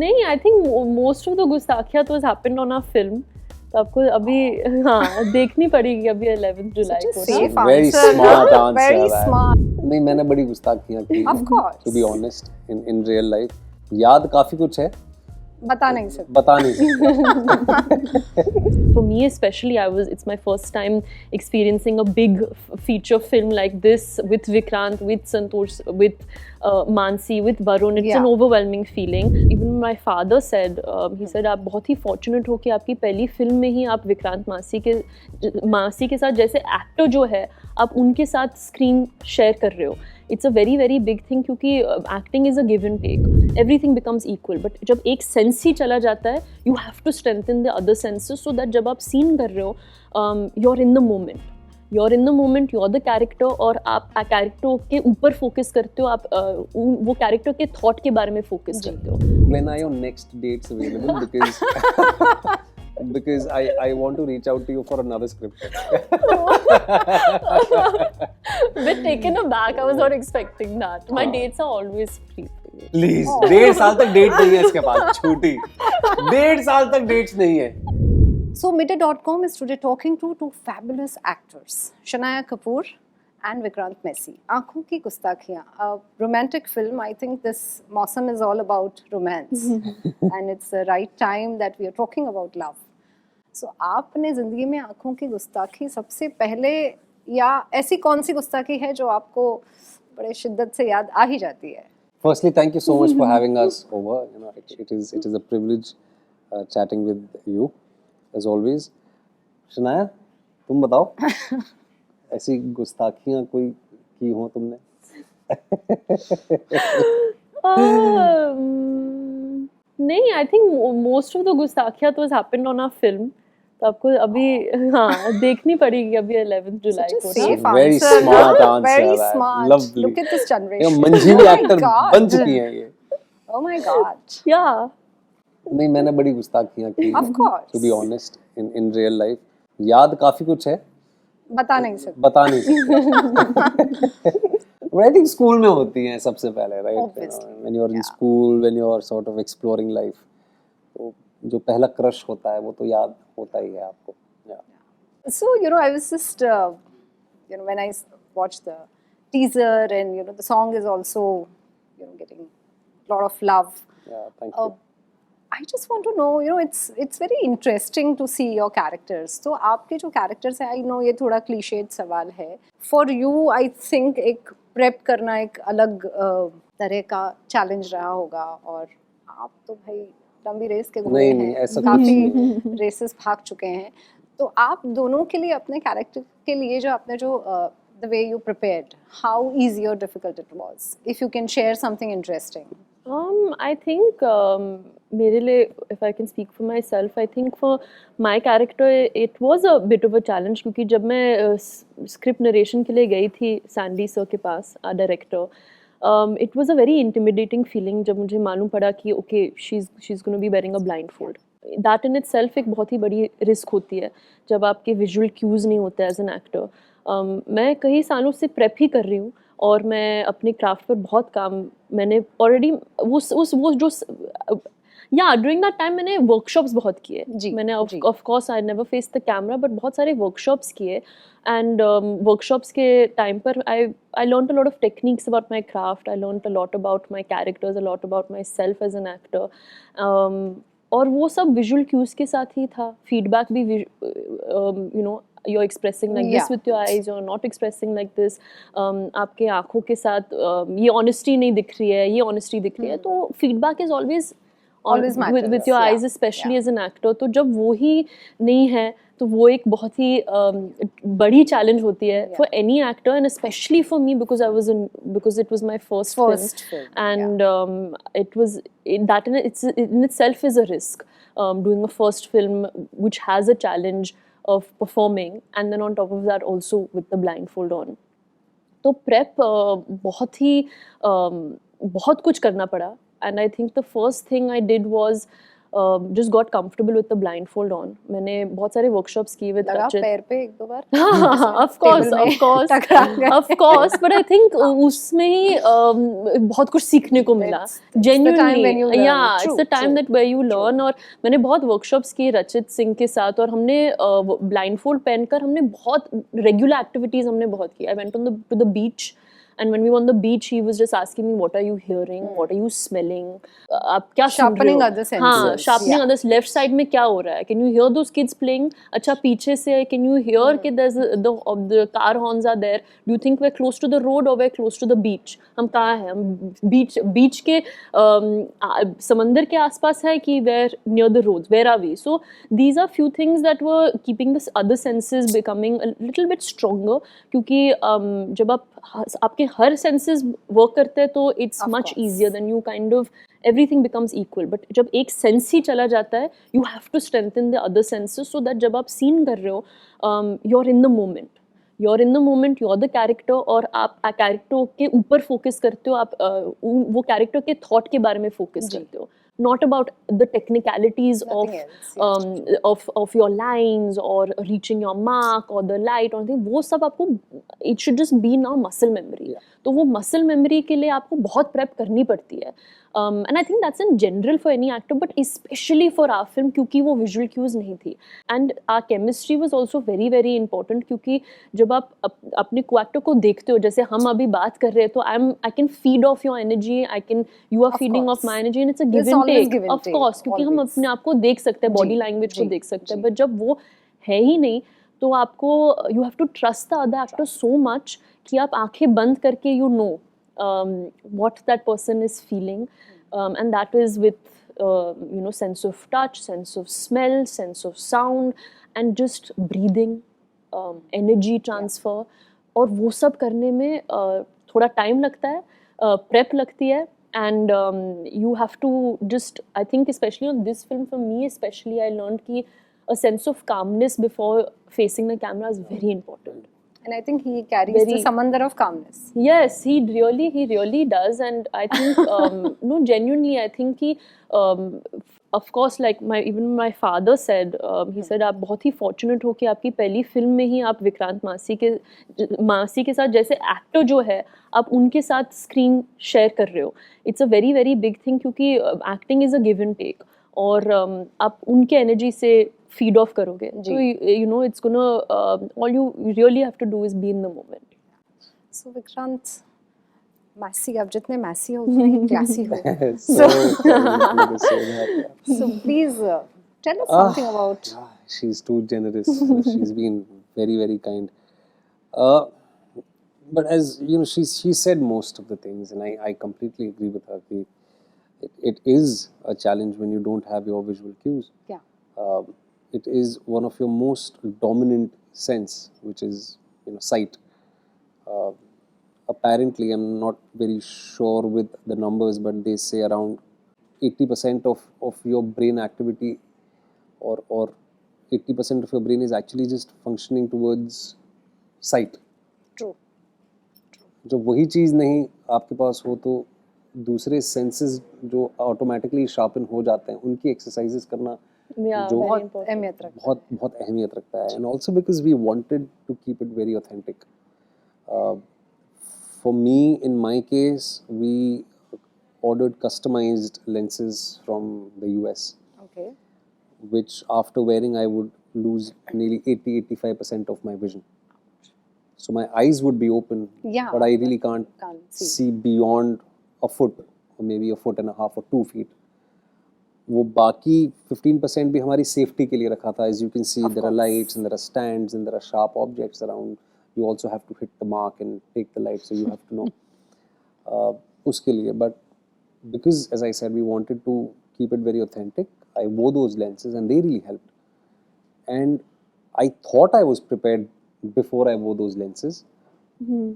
नहीं, I think most of the गुस्ताखियात was happened on our film. तो आपको अभी हाँ देखनी पड़ेगी अभी 11 जुलाई को। Safe Very answer, smart no? answer, Very man. smart. नहीं, मैंने बड़ी गुस्ताखियाँ की। Of course. To be honest, in real life, याद काफी कुछ है, बता नहीं सकते। बता नहीं सकते। For me especially, it's my first time experiencing a big feature film like this with Vikrant, with Santosh, with Mansi, with Varun. It's an overwhelming feeling. Even my father said, he said, आप बहुत ही fortunate हो कि आपकी पहली film में ही आप विक्रांत मासी के साथ जैसे एक्टर जो है आप उनके साथ स्क्रीन शेयर कर रहे हो. It's a very very big thing क्योंकि acting is a give and take. Everything becomes equal. But जब एक sense ही चला जाता है, you have to strengthen the other senses so that जब आप scene कर रहे हो, you're in the moment. You're in the moment, you're the character और आप character के ऊपर focus करते हो, आप वो character के thought के बारे में focus करते हो. When are your next dates available? Because I want to reach out to you for another script. Bit taken aback. I was not expecting that. My dates are always free. Please, 1.5 साल तक date नहीं है इसके पास, छूटी. 1.5 साल तक dates नहीं है. So Midday.com is today talking to two fabulous actors, Shanaya Kapoor and Vikrant Massey. आँखों की गुस्ताखियाँ, a romantic film. I think this Mausam is all about romance, and it's the right time that we are talking about love. So आपने जिंदगी में आँखों की गुस्ताखी सबसे पहले या ऐसी कौन सी गुस्ताखी है जो आपको बड़े शिद्दत से याद आ ही जाती है? Firstly, thank you so much for having us over. You know, it is a privilege chatting with you as always. Shanaya, तुम बताओ ऐसी गुस्ताखियाँ कोई की हो तुमने? नहीं, I think most of the गुस्ताखियात was happened on our film. तो आपको अभी हाँ देखनी पड़ेगी अभी 11 जुलाई को. Safe Very answer, smart no? answer, Very man. smart. Lovely. Look at this generation. मंझी भी Oh my एक्टर God. बन चुकी हैं ये. Oh my God. Yeah. नहीं, मैंने बड़ी गुस्ताखियाँ की. Of course. To be honest, in real life, याद काफी कुछ है, बता नहीं सकते. बता नहीं सकते. I think school में होती हैं सबसे पहले, right? Obviously. When you're in school, when you're sort of exploring life, तो जो पहला crush होता है वो तो याद होता ही है आपको. Yeah. So, you know, I was just, when I watched the teaser and, the song is also, getting a lot of love. Yeah, thank you. I just want to know, it's very interesting to see your characters. So, आपके जो characters हैं, I know ये थोड़ा cliched सवाल है. For you, I think एक prep करना एक अलग तरह का challenge रहा होगा और आप तो भाई लंबी रेस के घूमे हैं, काफी रेसेस भाग चुके हैं. तो आप दोनों के लिए अपने कैरेक्टर के लिए जो आपने जो the way you prepared, how easy or difficult it was? If you can share something interesting. I think मेरे लिए, if I can speak for myself, I think for my character it was a bit of a challenge क्योंकि जब मैं script narration के लिए गई थी Sandy sir के पास, director, it was a very intimidating feeling जब मुझे मालूम पड़ा कि okay she's going to be wearing a blindfold. That in itself एक बहुत ही बड़ी रिस्क होती है जब आपके विजुअल क्यूज़ नहीं होते एज एन एक्टर. मैं कई सालों से प्रेप ही कर रही हूँ और मैं अपने क्राफ्ट पर बहुत काम मैंने ऑलरेडी वो जो ड्यूरिंग दैट टाइम मैंने वर्कशॉप्स बहुत किए. मैंने of course I never face the camera but बहुत सारे वर्कशॉप्स किए एंड वर्कशॉप्स के टाइम पर I learn a lot of techniques about my craft. I learn a lot about my characters, a lot about myself as an actor. और वो सब visual cues के साथ ही था. फीडबैक भी you're expressing like this with your eyes, you're not expressing like this. आपके आँखों के साथ ये honesty नहीं दिख रही है, ये honesty दिख रही है. तो feedback is always matters with your eyes, especially as an actor. तो जब वो ही नहीं है तो वो एक बहुत ही बड़ी challenge होती है for any actor and especially for me because it was my first film. And that in itself is a risk. Doing a first film which has a challenge of performing and then on top of that also with the blindfold on. तो prep बहुत कुछ करना पड़ा and I think the first thing I did was just got comfortable with the blindfold on. मैंने बहुत सारे workshops किए with लगा Rachit. पैर पे एक दो बार of course, टेबल में of course, टकरा गए। of course. But I think उसमें ही बहुत कुछ सीखने को मिला. It's the time Genuinely, when you learn. yeah, it's True, the time true, that where you learn. और मैंने बहुत workshops किए रचित सिंह के साथ और हमने blindfold पहनकर हमने बहुत regular activities हमने बहुत की. I went on to the beach. And when we were on the beach, he was just asking me, "What are you hearing? What are you smelling? आप क्या सुन रहे हो?" Sharpening other senses. हाँ, sharpening Yeah. others. Left side में क्या हो रहा है? Can you hear those kids playing? अच्छा पीछे से can you hear कि there's the car horns are there? Do you think we're close to the road or we're close to the beach? हम कहाँ हैं? हम beach के समंदर के आसपास है कि we're near the roads? Where are we? So these are few things that were keeping this other senses becoming a little bit stronger क्योंकि जब आपके हर सेंसेस वर्क करते हैं तो it's Of much course. Easier than you kind of everything becomes equal but जब एक sense ही चला जाता है you have to strengthen the other senses so that जब आप सीन कर रहे हो you are in the moment you are in the moment you are the character और आप कैरेक्टर के ऊपर फोकस करते हो आप वो कैरेक्टर के थॉट के बारे में फोकस करते हो not about the technicalities Nothing else, of your lines or reaching your mark or the light or anything वो सब आपको it should just be now muscle memory तो वो muscle memory के लिए आपको बहुत prep करनी पड़ती है and I think that's in general for any actor but especially for our film क्योंकि वो visual cues नहीं थी and our chemistry was also very very important क्योंकि जब आप अपने co-actor को देखते हो जैसे हम अभी बात कर रहे हैं तो I can feed off your energy you are Of feeding course. off my energy and it's a There's give and always take give and of take, course क्योंकि हम always. अपने आप को देख सकते हैं बॉडी जी, लैंग्वेज को जी, देख सकते हैं जी। बट जब वो है ही नहीं तो आपको you have to trust the other actor so much कि आप आंखें बंद करके you know what that person is feeling and that is with you know sense of touch sense of smell sense of sound and just breathing energy transfer और वो सब करने में थोड़ा टाइम लगता है प्रेप लगती है and you have to just I think especially on this film for me especially I learned कि a sense of calmness before facing the camera is very important. And I think he carries the Very- samandar of calmness. Yes, he really does, and I think no, genuinely, I think he, of course, like even my father said, he said आप बहुत ही fortunate हो कि आपकी पहली film में ही आप विक्रांत मासी के साथ जैसे एक्टर जो है आप उनके साथ स्क्रीन शेयर कर रहे हो. It's a very very big thing क्योंकि acting is a give and take और आप उनके एनर्जी से फीड ऑफ करोगे तो you know it's gonna all you really have to do is be in the moment. So Vikrant, Massey आप जितने मैसी हो उतने क्लासी हो. so sorry to say that. So please tell us something about. She's too generous. She's been very very kind. But as you know, she said most of the things, and I completely agree with her. It is a challenge when you don't have your visual cues. Yeah. It is one of your most dominant sense, which is sight. Apparently, I'm not very sure with the numbers, but they say around 80% of your brain activity or 80% of your brain is actually just functioning towards sight. True. जब वही चीज़ नहीं आपके पास हो तो दूसरे senses जो automatically sharpen हो जाते हैं उनकी एक्सरसाइजेस करना Yeah, जो very बहुत important. अहमियत रखता है. बहुत अहमियत रखता है and also because we wanted to keep it very authentic. For me in my case we ordered customized lenses from the US, Okay. which after wearing I would lose nearly 80-85% of my vision. So my eyes would be open, Yeah, but I really can't Can't see. see beyond a foot or maybe a foot and a half or 2 feet. वो बाकी 15% भी हमारी safety के लिए रखा था. As you can see, there are lights and there are stands and there are sharp objects around. You also have to hit the mark and take the light, so you have to know उसके लिए. But because, as I said, we wanted to keep it very authentic, I wore those lenses and they really helped. And I thought I was prepared before I wore those lenses.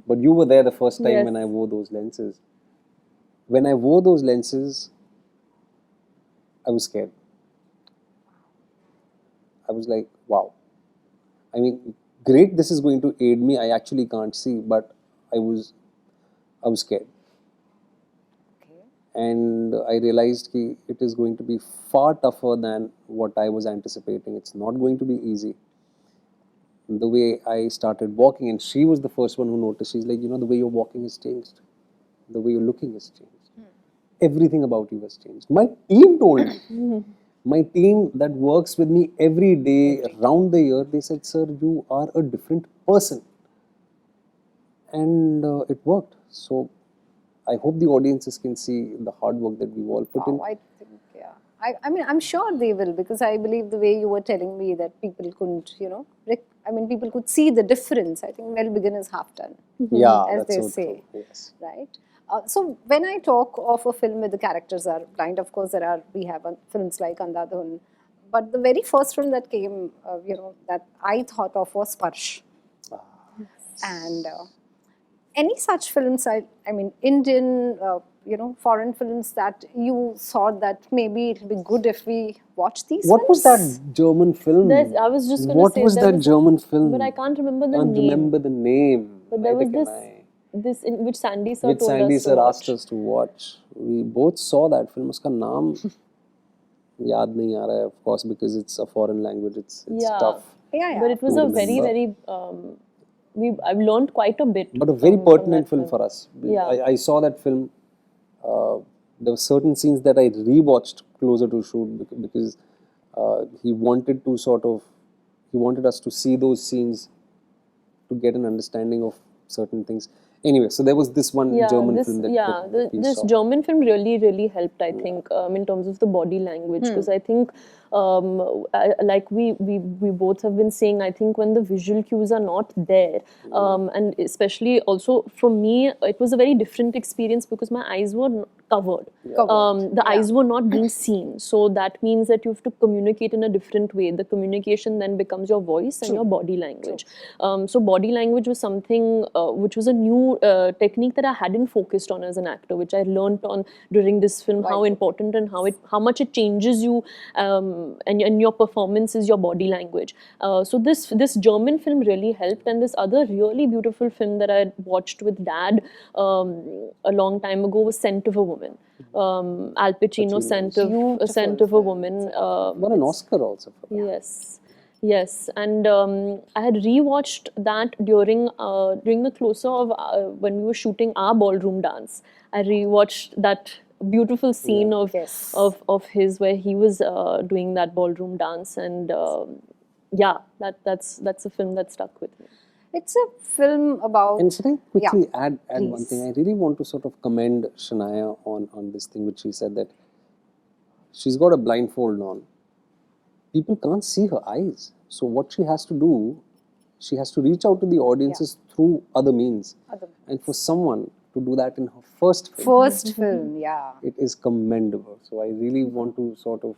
But you were there the first time Yes. when I wore those lenses. When I wore those lenses, I was scared. I was like, wow. I mean, great, this is going to aid me. I actually can't see, but I was scared. Okay. and I realized कि it is going to be far tougher than what I was anticipating. It's not going to be easy. The way I started walking, and she was the first one who noticed. She's like, the way you're walking has changed, the way you're looking has changed, everything about you has changed. My team told me, my team that works with me every day round the year, they said, sir, you are a different person. And it worked. So I hope the audiences can see the hard work that we've all put in. Wow, I think, yeah. I mean, I'm sure they will, because I believe the way you were telling me that people couldn't, people could see the difference. I think well begin is half done, Yeah, as that's they so say, true. Yes. right? So when I talk of a film where the characters are blind, of course we have films like Andhadhun, but the very first film that came, that I thought of was Sparsh. And any such films, I mean, Indian, foreign films that you thought that maybe it'll be good if we watch these What was films? that German film? I was just going to What say was there that was- German film? but I can't remember the Can't name. remember the name. But there Neither was can I. this in which Sandy sir Which told Sandy us to sir watch. asked us to watch. We both saw that film. उसका नाम याद नहीं आ रहा है, of course, because it's a foreign language. It's Yeah. tough. Yeah. But it was to a very, remember. very, I've learned quite a bit. But a very from pertinent that film for us. Yeah. I saw that film. There were certain scenes that I rewatched closer to shoot because he wanted us to see those scenes to get an understanding of certain things. Anyway, so there was this one German film that we this saw. German film really helped, I think, in terms of the body language, because I think like we both have been saying, I think when the visual cues are not there, and especially also for me, it was a very different experience because my eyes were covered. The eyes were not being seen, so that means that you have to communicate in a different way. The communication then becomes your voice and your body language. So body language was something which was a new technique that I hadn't focused on as an actor, which I learned on during this film, how important and how much it changes you, and your performance is your body language. So this German film really helped, and this other really beautiful film that I watched with Dad a long time ago was Scent of a Woman. Al Pacino, Scent of a Woman. Won an Oscar also for that. Yes, and I had rewatched that during the closer of when we were shooting our ballroom dance. I rewatched that beautiful scene of his where he was doing that ballroom dance, and that's a film that stuck with me. It's a film about... And should I quickly add please. one thing? I really want to sort of commend Shania on this thing which she said, that she's got a blindfold on. People can't see her eyes. So what she has to do, she has to reach out to the audiences through other means. And for someone to do that in her first film, it is commendable. So I really want to sort of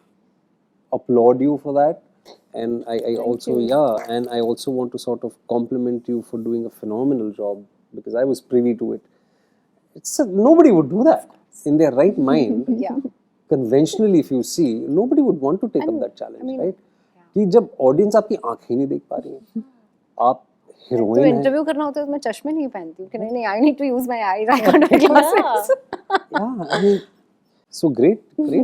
applaud you for that. And I also want to sort of compliment you for doing a phenomenal job, because I was privy to it. Nobody would do that in their right mind. Conventionally, if you see, nobody would want to take up that challenge, right? कि जब audience आपकी आंखें नहीं देख पा रही है, आप हीरोइन तो हैं. इंटरव्यू करना होता है तो मैं चश्मे नहीं पहनती हूँ कि नहीं I need to use my eyes, I can't wear glasses. Yeah, I mean, so great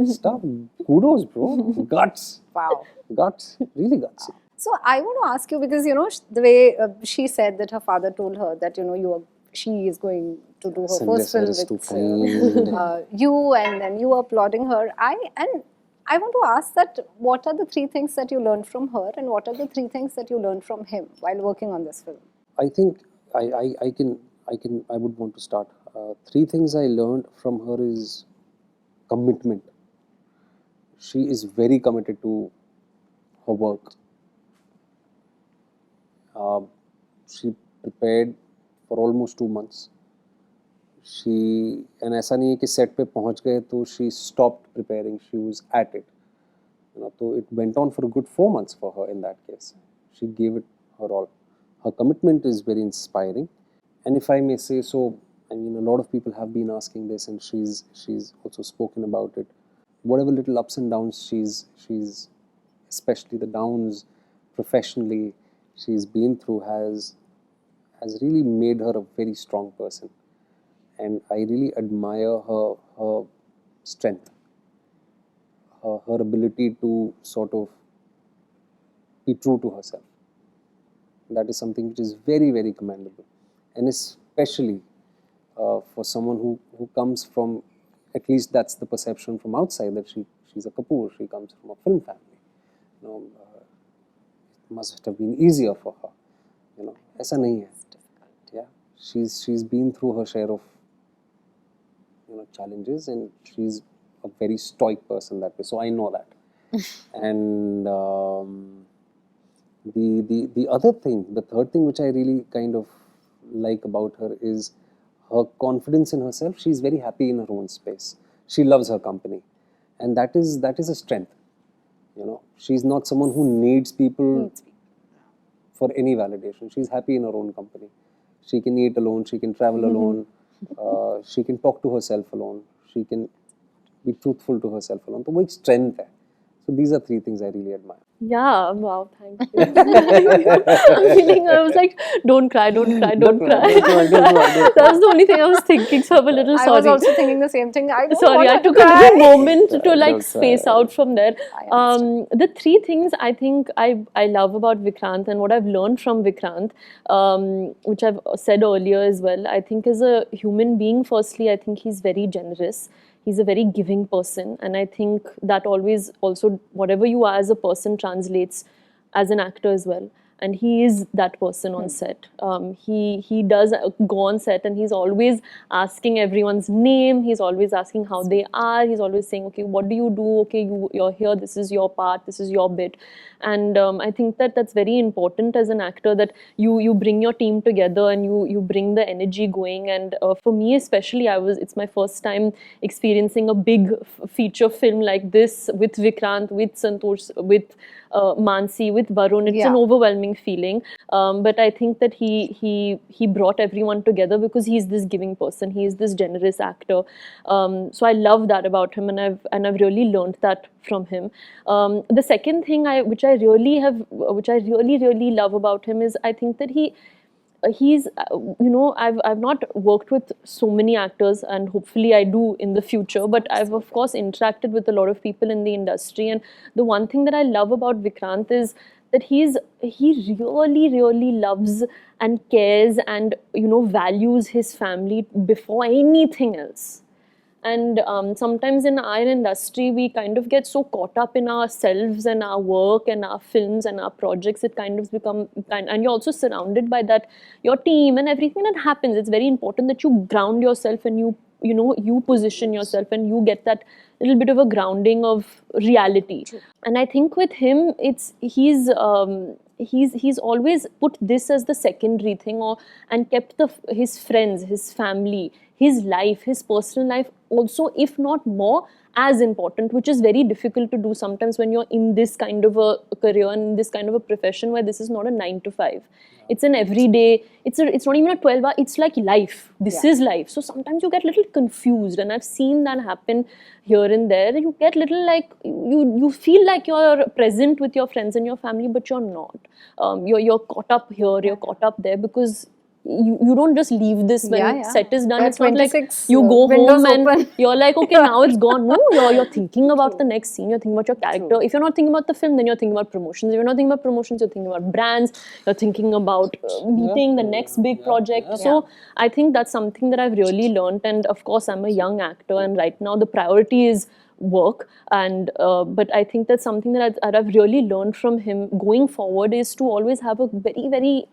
stuff. Kudos, bro. Guts. Wow. Guts. Really gutsy. So I want to ask you, because the way she said that her father told her that she is going to do her first film with you, and then you applauding her. I want to ask that what are the 3 things that you learned from her, and what are the 3 things that you learned from him while working on this film? I think I would want to start. 3 things I learned from her is commitment. She is very committed to her work. She prepared for almost 2 months. And ऐसा नहीं है कि set पे पहुंच गए तो she stopped preparing. She was at it. So it went on for a good 4 months for her in that case. She gave it her all. Her commitment is very inspiring. And if I may say so, I mean, a lot of people have been asking this, and she's also spoken about it. Whatever little ups and downs she's especially the downs professionally she's been through has really made her a very strong person. And I really admire her strength, her ability to sort of be true to herself. That is something which is very, very commendable, and especially for someone who comes from, at least that's the perception from outside, that she's a Kapoor, she comes from a film family. You know, it must have been easier for her. You know, ऐसा नहीं है. Yeah, she's been through her share of, you know, challenges, and she's a very stoic person that way. So I know that. And the other thing, the third thing which I really kind of like about her is her confidence in herself. She's very happy in her own space. She loves her company, and that is a strength. You know, she's not someone who needs people for any validation. She's happy in her own company. She can eat alone. She can travel alone. She can talk to herself alone. She can be truthful to herself alone. तो वो एक strength है. So these are three things I really admire. Yeah, wow, thank you. I'm feeling, I was like, don't cry, don't cry, don't cry. That was the only thing I was thinking, so I'm a little I sorry. was also thinking the same thing. I don't Sorry, want I to took cry. a little moment to like Don't cry. space out from there. I The three things I think I love about Vikrant and what I've learned from Vikrant, which I've said earlier as well, I think as a human being, firstly, I think he's very generous. He's a very giving person, and I think that always also whatever you are as a person translates as an actor as well. And he is that person on set. He does go on set, and he's always asking everyone's name. He's always asking how they are. He's always saying, okay, what do you do? Okay, you're here. This is your part. This is your bit. And I think that that's very important as an actor, that you bring your team together and you bring the energy going. And for me especially, it's my first time experiencing a big feature film like this with Vikrant, with Santosh, with Mansi, with Varun. It's an overwhelming feeling, but I think that he brought everyone together because he's this giving person. He is this generous actor. So I love that about him, and I've really learned that from him. The second thing which I really love about him is I think that he's I've not worked with so many actors, and hopefully I do in the future, but I've of course interacted with a lot of people in the industry, and the one thing that I love about Vikrant is that he really loves and cares and values his family before anything else. And sometimes in our industry, we kind of get so caught up in ourselves and our work and our films and our projects. It kind of and you're also surrounded by that, your team and everything that happens. It's very important that you ground yourself and you position yourself and you get that little bit of a grounding of reality. True. And I think with him, he's always put this as the secondary thing, and kept his friends, his family, his life, his personal life also, if not more, as important, which is very difficult to do sometimes when you're in this kind of a career and in this kind of a profession where this is not a 9 to 5. It's an everyday, it's not even a 12-hour, it's like life. This is life. So sometimes you get a little confused, and I've seen that happen here and there. You get little like, you feel like you're present with your friends and your family, but you're not. You're caught up here, you're caught up there, because you don't just leave this when set is done. It's not like you go home and you're like, okay, now it's gone. No, you're thinking about the next scene. You're thinking about your character. True. If you're not thinking about the film, then you're thinking about promotions. If you're not thinking about promotions, you're thinking about brands. You're thinking about meeting the next big project. So I think that's something that I've really learned. And of course, I'm a young actor, and right now the priority is work, and but I think that's something that I've really learned from him going forward, is to always have a very, very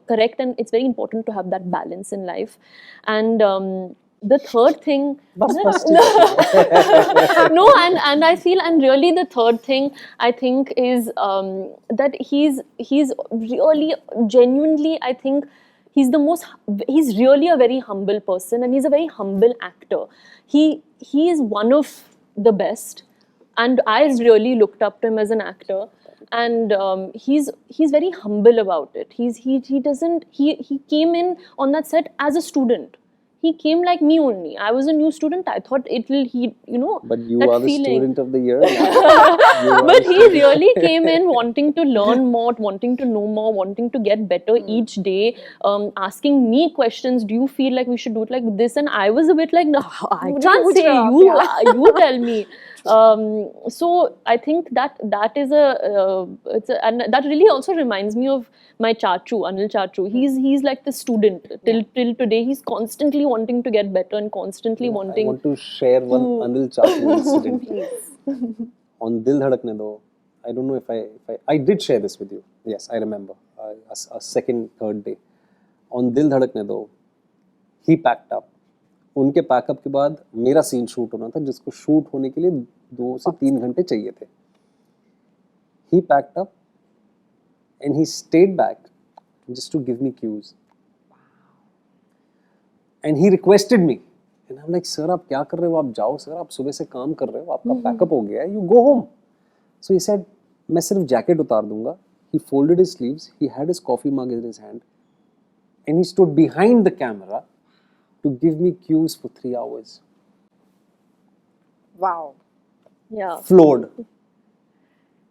correct, and it's very important to have that balance in life. And the third thing no, and I feel, and really the third thing I think is that he's really genuinely, I think he's really a very humble person, and he's a very humble actor. He is one of the best, and I really looked up to him as an actor, and he's very humble about it. He came in on that set as a student. he came like me only. I was a new student. I thought it will, you know, But you that are the feeling. student of the year. You are But the he really came in wanting to learn more, wanting to know more, wanting to get better each day, asking me questions. Do you feel like we should do it like this? And I was a bit like, no, I can't say. You tell me. So I think that is and that really also reminds me of my chachu, Anil Chachu. He's like the student till today. He's constantly wanting to get better and constantly I wanting. want to share one Anil Chapu incident. On Dil Dhadakne Do, I don't know if I did share this with you. Yes, I remember. A second, third day. On Dil Dhadakne Do, he packed up. उनके pack up के बाद मेरा scene shoot होना था, जिसको shoot होने के लिए 2 से 3 घंटे चाहिए थे. He packed up and he stayed back just to give me cues. And he requested me. And I'm like, sir, आप क्या कर रहे हो? आप जाओ सर, आप सुबह से काम कर रहे हो, आपका पैकअप हो गया है, you go home. So he said, मैं सिर्फ जैकेट उतार दूंगा. He folded his sleeves, he had his coffee mug in his hand, and he stood behind the camera to give me cues for 3 hours. Wow. Yeah. Floored.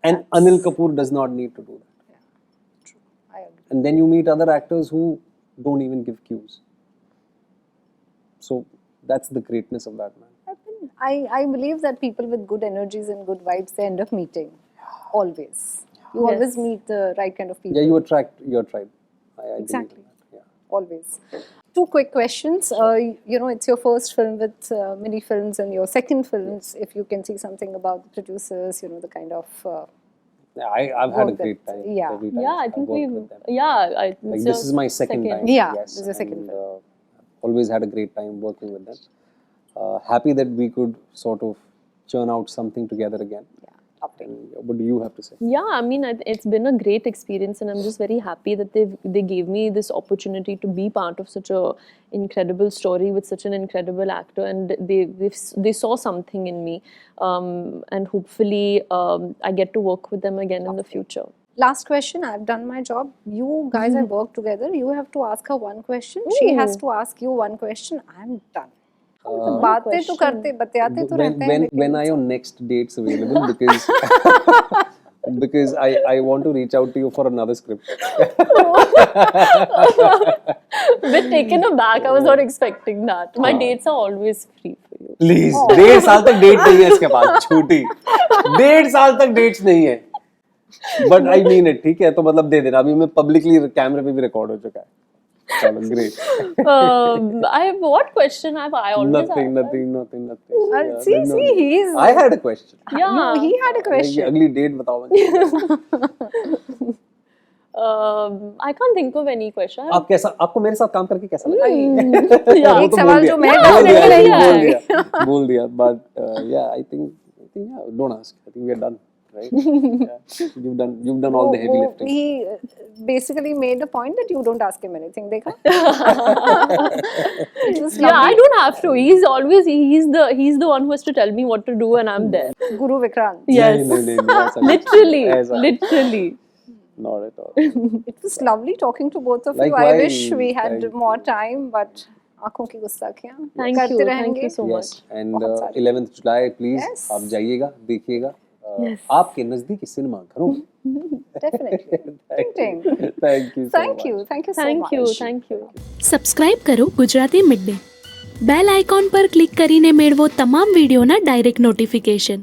And Anil Kapoor does not need to do that. True. I agree. And then you meet other actors who don't even give cues. So that's the greatness of that man. I believe that people with good energies and good vibes, they end up meeting. Always. You Yes. always meet the right kind of people. Yeah, you attract your tribe. I believe in Exactly. that. Yeah. Always. 2 quick questions. You know, it's your first film with mini films and your second films. If you can see something about the producers, you know, the kind of. Yeah, I've had a Work great that- time. yeah. Every time Yeah, I I've think worked we've. with them. Yeah, Like this is my second time. Yeah, Yes, this is the second and, always had a great time working with them. Happy that we could sort of churn out something together again. Yeah, lovely. And what do you have to say? Yeah, I mean, it's been a great experience, and I'm just very happy that they gave me this opportunity to be part of such a incredible story with such an incredible actor, and they saw something in me, and hopefully I get to work with them again in the future. Last question. I've done my job. You guys have worked together. You have to ask her one question. She has to ask you one question. I'm done. बातें तो करते बतियाते तो रहते हैं When are your next dates available? Because because I want to reach out to you for another script. Bit taken aback. I was not expecting that. My dates are always free for you. Please, 1.5 साल तक date नहीं है इसके पास, छूटी. 1.5 साल तक dates नहीं है. But I mean it, ठीक है? तो मतलब दे देना. अभी मैं publicly कैमरे पे भी रिकॉर्ड हो चुका है. चलो, great. What question have I always Nothing. Yeah, see, no. he's. I had a question. Yeah. No, he had a question. अगली डेट बताओ मुझे. I can't think of any question. आप कैसा, आपको मेरे साथ काम करके कैसा लगा? Yeah. वो एक तो सवाल बोल जो दिया. मैं बोल दिया, नहीं बोल है. दिया, बोल दिया. But yeah, I think yeah, don't ask. I think we are done, right? Yeah. You've done all the heavy lifting. He basically made a point that you don't ask him anything. देखा? It was Yeah, I lovely. don't have to. He's the one who has to tell me what to do, and I'm there. Guru Vikrant. Yes. नहीं, ऐसा कुछ Literally, नहीं, ऐसा literally. not at all. It was lovely talking to both of you. I Likewise. wish we had Thank more time, but आँखों की गुस्ताखियाँ Thank करते you रहेंगे. so Yes, much. and बहुत सारी. 11th July, please, Yes. आप जाइएगा, देखिएगा. Yes. आपके नजदीकी सिनेमा घरों में. Definitely. Ting, ting. Thank you so Thank much. you. Thank you so Thank much. you, thank you. Subscribe કરો Gujarati mid day bell icon પર ક્લિક કરીને મેળવો તમામ વિડીયોના ડાયરેક્ટ નોટિફિકેશન.